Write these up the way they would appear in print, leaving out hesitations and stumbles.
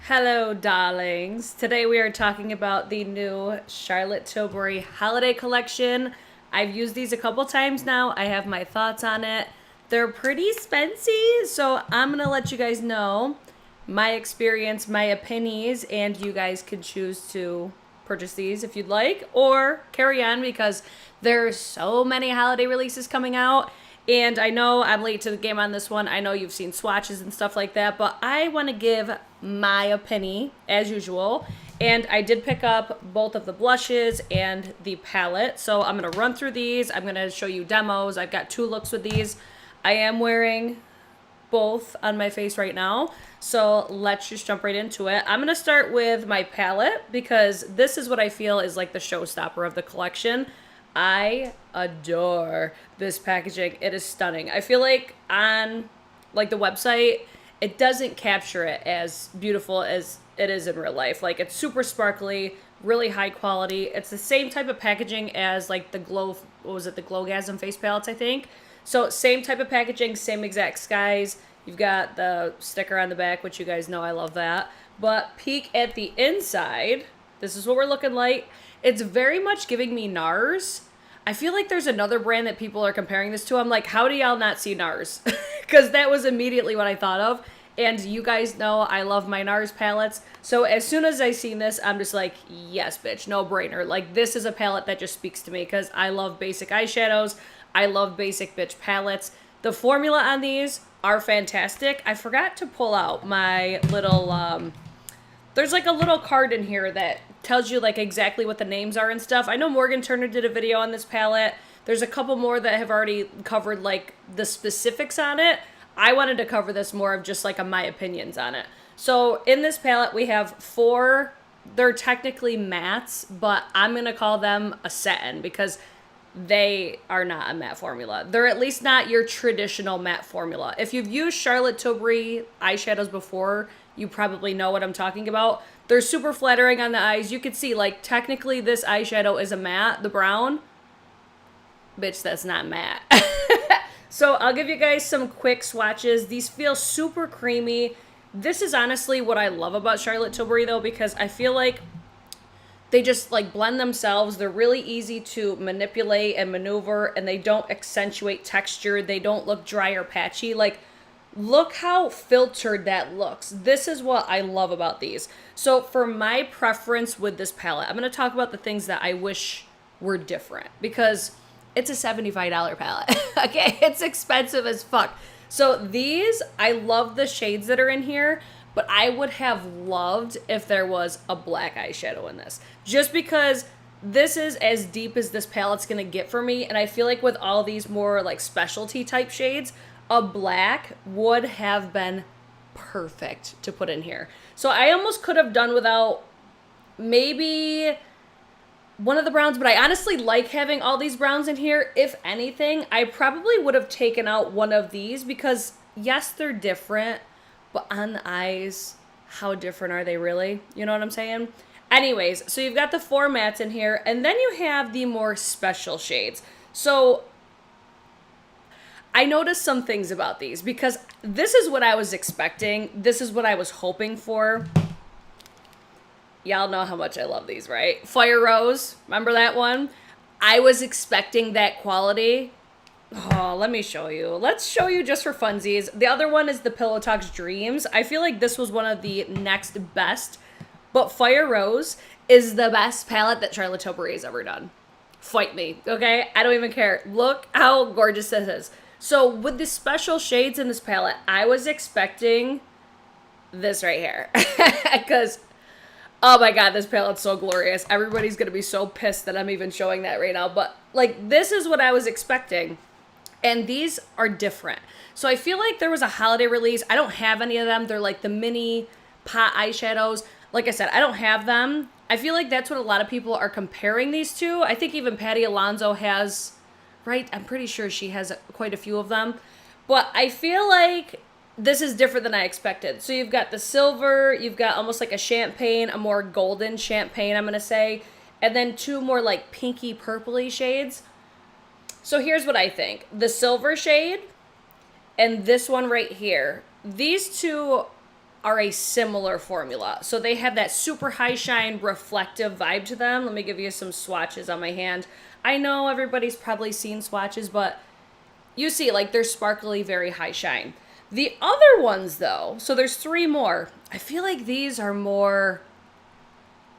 Hello, darlings. Today we are talking about the new Charlotte Tilbury holiday collection. I've used these a couple times now. I have my thoughts on it. They're pretty spency, so I'm going to let you guys know my experience, my opinions, and you guys can choose to purchase these if you'd like or carry on because there's so many holiday releases coming out. And I know I'm late to the game on this one. I know you've seen swatches and stuff like that, but I want to give my opinion as usual. And I did pick up both of the blushes and the palette. So I'm going to run through these. I'm going to show you demos. I've got 2 looks with these. I am wearing both on my face right now. So let's just jump right into it. I'm going to start with my palette because this is what I feel is like the showstopper of the collection. I adore this packaging. It is stunning. I feel like on like the website, it doesn't capture it as beautiful as it is in real life. Like it's super sparkly, really high quality. It's the same type of packaging as like the Glow, what was it? The Glowgasm face palettes, I think. So same type of packaging, same exact skies. You've got the sticker on the back, which you guys know I love that. But peek at the inside. This is what we're looking like. It's very much giving me NARS. I feel like there's another brand that people are comparing this to. I'm like, how do y'all not see NARS? Because that was immediately what I thought of. And you guys know I love my NARS palettes. So as soon as I seen this, I'm just like, yes, bitch, no brainer. Like this is a palette that just speaks to me because I love basic eyeshadows. I love basic bitch palettes. The formula on these are fantastic. I forgot to pull out my little, there's like a little card in here that tells you like exactly what the names are and stuff. I know Morgan Turner did a video on this palette. There's a couple more that have already covered like the specifics on it. I wanted to cover this more of just like my opinions on it. So in this palette we have 4, they're technically mattes, but I'm going to call them a satin because they are not a matte formula. They're at least not your traditional matte formula. If you've used Charlotte Tilbury eyeshadows before, you probably know what I'm talking about. They're super flattering on the eyes. You can see, like, technically this eyeshadow is a matte, the brown. Bitch, that's not matte. So I'll give you guys some quick swatches. These feel super creamy. This is honestly what I love about Charlotte Tilbury, though, because I feel like they just, like, blend themselves. They're really easy to manipulate and maneuver, and they don't accentuate texture. They don't look dry or patchy. Like, look how filtered that looks. This is what I love about these. So for my preference with this palette, I'm going to talk about the things that I wish were different because it's a $75 palette. Okay, it's expensive as fuck. So these, I love the shades that are in here, but I would have loved if there was a black eyeshadow in this. Just because this is as deep as this palette's going to get for me, and I feel like with all these more like specialty type shades, a black would have been perfect to put in here. So I almost could have done without maybe one of the browns, but I honestly like having all these browns in here. If anything, I probably would have taken out one of these because yes, they're different, but on the eyes, how different are they really? You know what I'm saying? Anyways, so you've got the 4 mattes in here, and then you have the more special shades. So I noticed some things about these because this is what I was expecting. This is what I was hoping for. Y'all know how much I love these, right? Fire Rose, remember that one? I was expecting that quality. Oh, let me show you. Let's show you just for funsies. The other one is the Pillow Talks Dreams. I feel like this was one of the next best, but Fire Rose is the best palette that Charlotte Tilbury has ever done. Fight me, okay? I don't even care. Look how gorgeous this is. So with the special shades in this palette, I was expecting this right here. Because, oh my god, this palette's so glorious. Everybody's going to be so pissed that I'm even showing that right now. But, like, this is what I was expecting. And these are different. So I feel like there was a holiday release. I don't have any of them. They're like the mini pot eyeshadows. Like I said, I don't have them. I feel like that's what a lot of people are comparing these to. I think even Patty Alonso has, right? I'm pretty sure she has quite a few of them. But I feel like this is different than I expected. So you've got the silver, you've got almost like a champagne, a more golden champagne, I'm going to say. And then 2 more like pinky purpley shades. So here's what I think. The silver shade and this one right here. These two are a similar formula. So they have that super high shine reflective vibe to them. Let me give you some swatches on my hand. I know everybody's probably seen swatches, but you see, like, they're sparkly, very high shine. The other ones, though, so there's 3 more. I feel like these are more,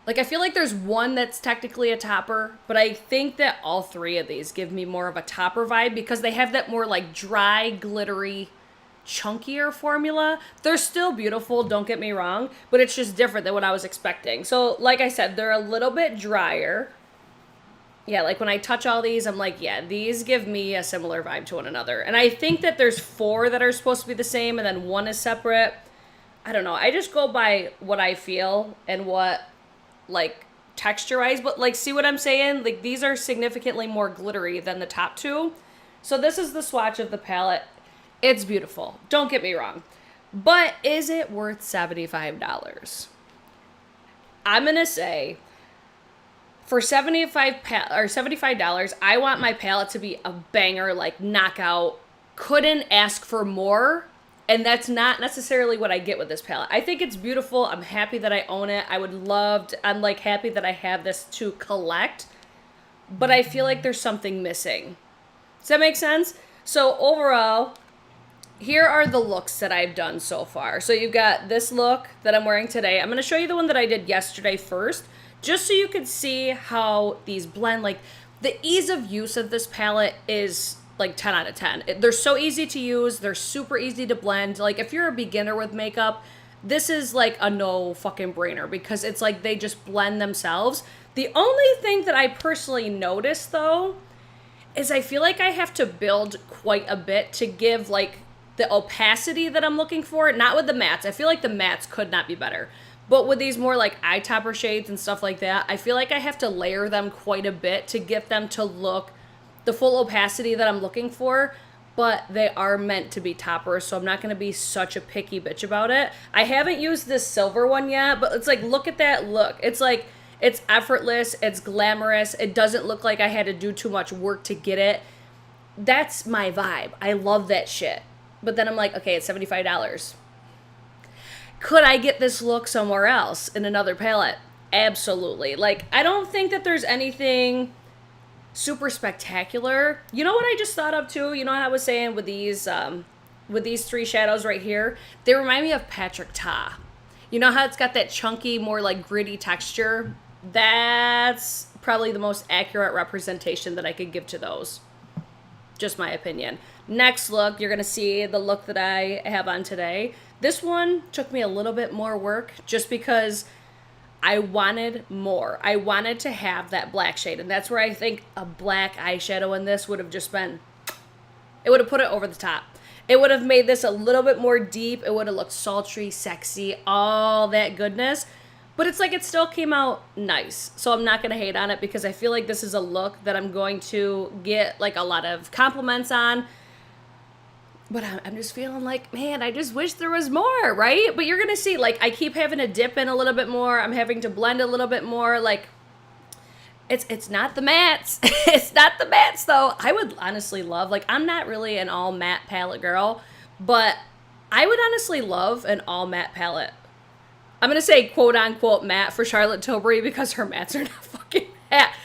like, I feel like there's one that's technically a topper, but I think that all 3 of these give me more of a topper vibe because they have that more, like, dry, glittery, chunkier formula. They're still beautiful, don't get me wrong, but it's just different than what I was expecting. So, like I said, they're a little bit drier. Yeah, like when I touch all these, I'm like, yeah, these give me a similar vibe to one another. And I think that there's 4 that are supposed to be the same and then 1 is separate. I don't know. I just go by what I feel and what, like, texture-wise. But, like, see what I'm saying? Like, these are significantly more glittery than the top 2. So this is the swatch of the palette. It's beautiful. Don't get me wrong. But is it worth $75? I'm going to say, for $75, I want my palette to be a banger, like knockout. Couldn't ask for more. And that's not necessarily what I get with this palette. I think it's beautiful. I'm happy that I own it. I'm like happy that I have this to collect. But I feel like there's something missing. Does that make sense? So overall, here are the looks that I've done so far. So you've got this look that I'm wearing today. I'm going to show you the one that I did yesterday first, just so you could see how these blend. Like, the ease of use of this palette is like 10 out of 10. They're so easy to use. They're super easy to blend. Like, if you're a beginner with makeup, this is like a no fucking brainer because it's like they just blend themselves. The only thing that I personally noticed, though, is I feel like I have to build quite a bit to give, like, the opacity that I'm looking for. Not with the mattes. I feel like the mattes could not be better. But with these more like eye topper shades and stuff like that, I feel like I have to layer them quite a bit to get them to look the full opacity that I'm looking for. But they are meant to be toppers, so I'm not going to be such a picky bitch about it. I haven't used this silver one yet, but it's like, look at that look. It's like, it's effortless, it's glamorous, it doesn't look like I had to do too much work to get it. That's my vibe. I love that shit. But then I'm like, okay, it's $75. Could I get this look somewhere else in another palette? Absolutely. Like, I don't think that there's anything super spectacular. You know what I just thought of too? You know how I was saying with these 3 shadows right here? They remind me of Patrick Ta. You know how it's got that chunky, more like gritty texture? That's probably the most accurate representation that I could give to those. Just my opinion. Next look, you're going to see the look that I have on today. This one took me a little bit more work just because I wanted more. I wanted to have that black shade, and that's where I think a black eyeshadow in this would have just been, it would have put it over the top. It would have made this a little bit more deep. It would have looked sultry, sexy, all that goodness. But it's like it still came out nice. So I'm not going to hate on it because I feel like this is a look that I'm going to get like a lot of compliments on. But I'm just feeling like, man, I just wish there was more, right? But you're going to see, like, I keep having to dip in a little bit more. I'm having to blend a little bit more. Like, it's not the mattes. It's not the mattes, though. I would honestly love, like, I'm not really an all matte palette girl, but I would honestly love an all matte palette. I'm going to say quote unquote matte for Charlotte Tilbury because her mattes are not fucking matte.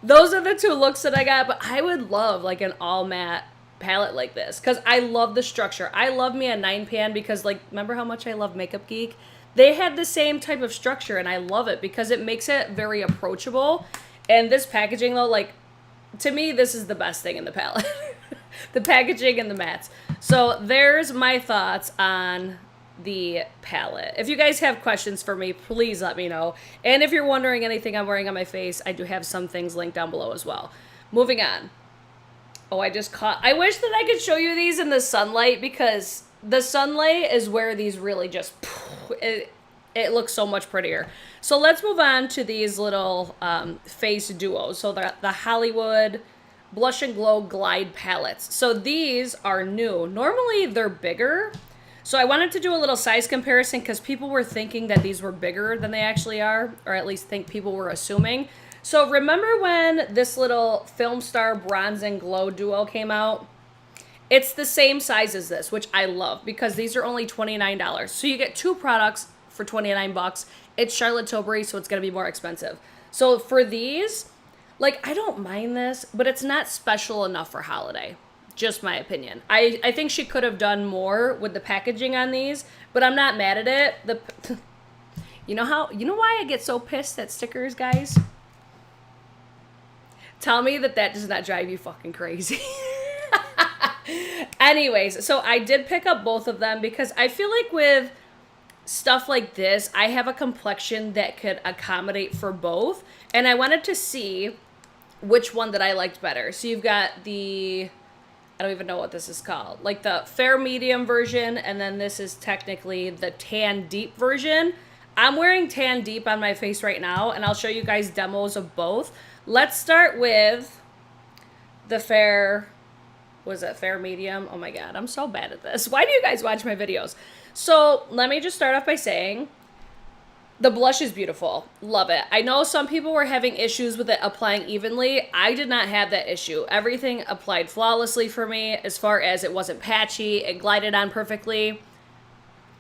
Those are the 2 looks that I got, but I would love like an all matte palette like this because I love the structure. I love me a 9pan because, like, remember how much I love Makeup Geek? They had the same type of structure and I love it because it makes it very approachable. And this packaging, though, like, to me, this is the best thing in the palette. The packaging and the mattes. So there's my thoughts on the palette. If you guys have questions for me, please let me know. And if you're wondering anything I'm wearing on my face, I do have some things linked down below as well. Moving on. Oh, I wish that I could show you these in the sunlight because the sunlight is where these really just, it looks so much prettier. So let's move on to these little face duos. So the Hollywood Blush and Glow Glide palettes. So these are new. Normally they're bigger. So I wanted to do a little size comparison because people were thinking that these were bigger than they actually are, or at least think people were assuming. So remember when this little Film Star Bronze and Glow duo came out? It's the same size as this, which I love because these are only $29. So you get 2 products for 29 bucks. It's Charlotte Tilbury, so it's going to be more expensive. So for these, like, I don't mind this, but it's not special enough for holiday. Just my opinion. I think she could have done more with the packaging on these, but I'm not mad at it. You know why I get so pissed at stickers, guys? Tell me that does not drive you fucking crazy. Anyways, so I did pick up both of them because I feel like with stuff like this, I have a complexion that could accommodate for both. And I wanted to see which one that I liked better. So you've got I don't even know what this is called, like the fair medium version, and then this is technically the tan deep version. I'm wearing tan deep on my face right now, and I'll show you guys demos of both. Let's start with the fair medium? Oh my god, I'm so bad at this. Why do you guys watch my videos? So let me just start off by saying the blush is beautiful. Love it. I know some people were having issues with it applying evenly. I did not have that issue. Everything applied flawlessly for me as far as it wasn't patchy. It glided on perfectly.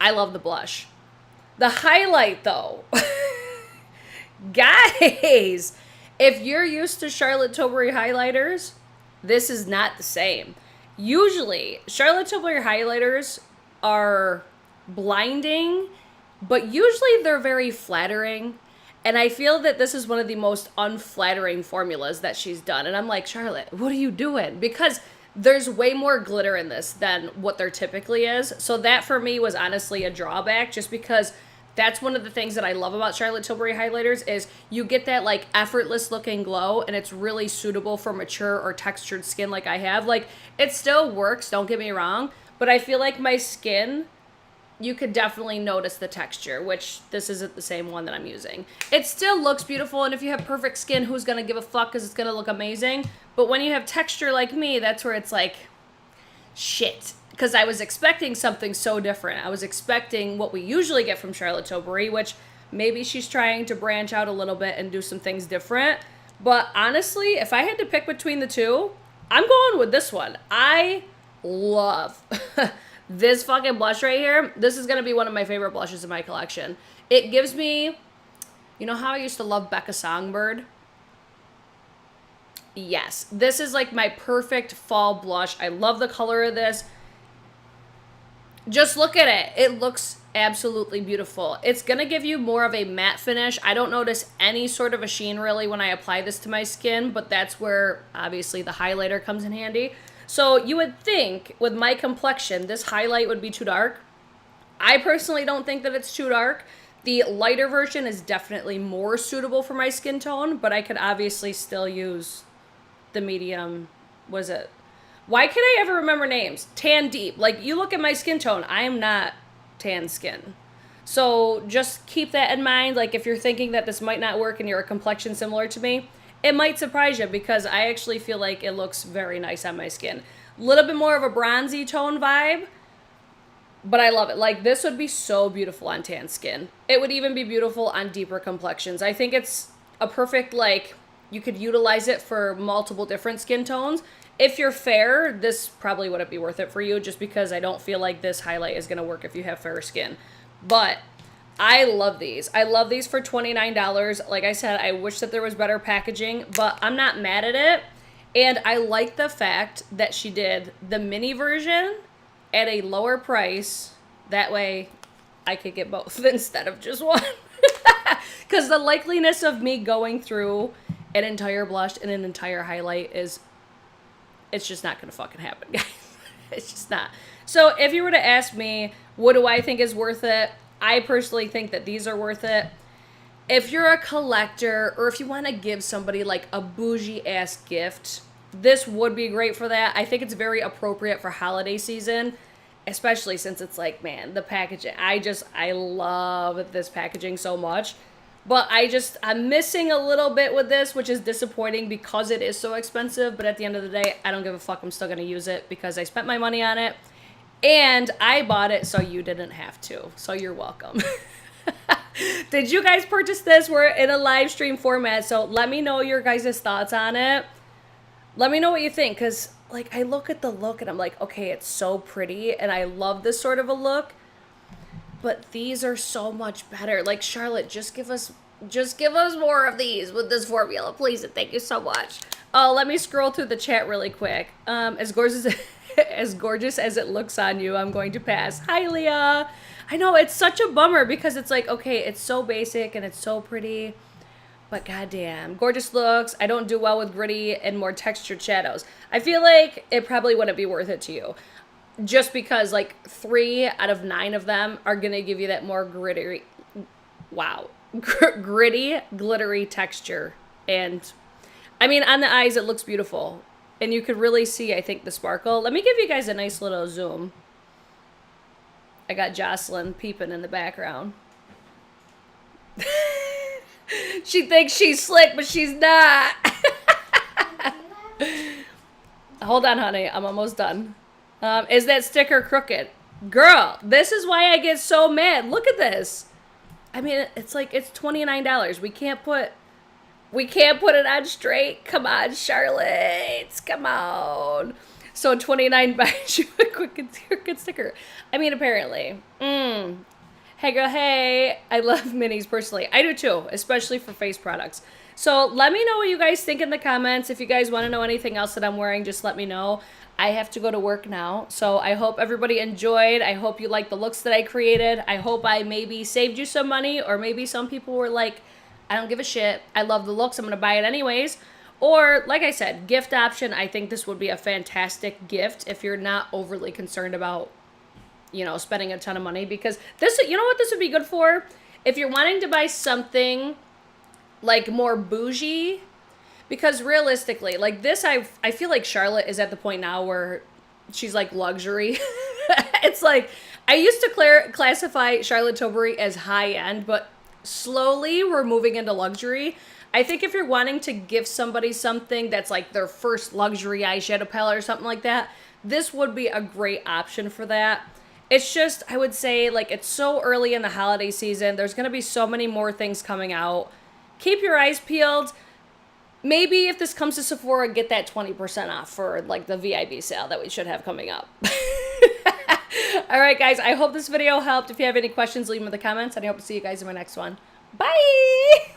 I love the blush. The highlight, though. Guys, if you're used to Charlotte Tilbury highlighters, this is not the same. Usually, Charlotte Tilbury highlighters are blinding, but usually they're very flattering. And I feel that this is one of the most unflattering formulas that she's done. And I'm like, Charlotte, what are you doing? Because there's way more glitter in this than what there typically is. So that for me was honestly a drawback, just because that's one of the things that I love about Charlotte Tilbury highlighters is you get that like effortless looking glow, and it's really suitable for mature or textured skin like I have. Like, it still works, don't get me wrong, but I feel like my skin, you could definitely notice the texture, which this isn't the same one that I'm using. It still looks beautiful, and if you have perfect skin, who's gonna give a fuck, because it's gonna look amazing. But when you have texture like me, that's where it's like, shit. Because I was expecting something so different. I was expecting what we usually get from Charlotte Tilbury, which maybe she's trying to branch out a little bit and do some things different. But honestly, if I had to pick between the two, I'm going with this one. I love this fucking blush right here. This is going to be one of my favorite blushes in my collection. It gives me, you know how I used to love Becca Songbird? Yes, this is like my perfect fall blush. I love the color of this. Just look at it. It looks absolutely beautiful. It's going to give you more of a matte finish. I don't notice any sort of a sheen really when I apply this to my skin, but that's where obviously the highlighter comes in handy. So you would think with my complexion, this highlight would be too dark. I personally don't think that it's too dark. The lighter version is definitely more suitable for my skin tone, but I could obviously still use the medium. Was it? Why can I ever remember names? Tan deep. Like, you look at my skin tone, I am not tan skin. So just keep that in mind. Like, if you're thinking that this might not work and you're a complexion similar to me, it might surprise you, because I actually feel like it looks very nice on my skin. A little bit more of a bronzy tone vibe, but I love it. Like, this would be so beautiful on tan skin. It would even be beautiful on deeper complexions. I think it's a perfect, like, you could utilize it for multiple different skin tones. If you're fair, this probably wouldn't be worth it for you, just because I don't feel like this highlight is going to work if you have fair skin. But I love these. I love these for $29. Like I said, I wish that there was better packaging, but I'm not mad at it. And I like the fact that she did the mini version at a lower price. That way I could get both instead of just one. Because the likeliness of me going through an entire blush and an entire highlight is, it's just not going to fucking happen, guys. It's just not. So if you were to ask me, what do I think is worth it? I personally think that these are worth it. If you're a collector, or if you want to give somebody like a bougie-ass gift, this would be great for that. I think it's very appropriate for holiday season, especially since it's like, man, the packaging. I love this packaging so much. But I'm missing a little bit with this, which is disappointing because it is so expensive. But at the end of the day, I don't give a fuck. I'm still going to use it because I spent my money on it. And I bought it so you didn't have to. So you're welcome. Did you guys purchase this? We're in a live stream format. So let me know your guys' thoughts on it. Let me know what you think, because like, I look at the look and I'm like, okay, it's so pretty and I love this sort of a look, but these are so much better. Like, Charlotte, just give us more of these with this formula, please, and thank you so much. Oh, let me scroll through the chat really quick. As gorgeous as gorgeous as it looks on you, I'm going to pass. Hi, Leah. I know, it's such a bummer because it's like, okay, it's so basic and it's so pretty, but goddamn, gorgeous looks. I don't do well with gritty and more textured shadows. I feel like it probably wouldn't be worth it to you, just because like 3 out of 9 of them are gonna give you that more gritty, wow, gritty, glittery texture. And I mean, on the eyes, it looks beautiful, and you could really see, I think, the sparkle. Let me give you guys a nice little zoom. I got Jocelyn peeping in the background. She thinks she's slick, but she's not. Hold on, honey. I'm almost done. Is that sticker crooked? Girl, this is why I get so mad. Look at this. I mean, it's like, it's $29. We can't put it on straight. Come on, Charlotte. Come on. So 29 buys you a crooked sticker. I mean, apparently. Hey girl, hey. I love minis personally. I do too, especially for face products. So let me know what you guys think in the comments. If you guys want to know anything else that I'm wearing, just let me know. I have to go to work now. So I hope everybody enjoyed. I hope you like the looks that I created. I hope I maybe saved you some money, or maybe some people were like, I don't give a shit. I love the looks. I'm going to buy it anyways. Or, like I said, gift option. I think this would be a fantastic gift if you're not overly concerned about, you know, spending a ton of money. Because this, you know what this would be good for? If you're wanting to buy something like more bougie. Because realistically, like this, I feel like Charlotte is at the point now where she's like luxury. It's like, I used to classify Charlotte Tilbury as high end, but slowly we're moving into luxury. I think if you're wanting to give somebody something that's like their first luxury eyeshadow palette or something like that, this would be a great option for that. It's just, I would say, like, it's so early in the holiday season. There's going to be so many more things coming out. Keep your eyes peeled. Maybe if this comes to Sephora, get that 20% off for like the VIB sale that we should have coming up. All right, guys, I hope this video helped. If you have any questions, leave them in the comments, and I hope to see you guys in my next one. Bye!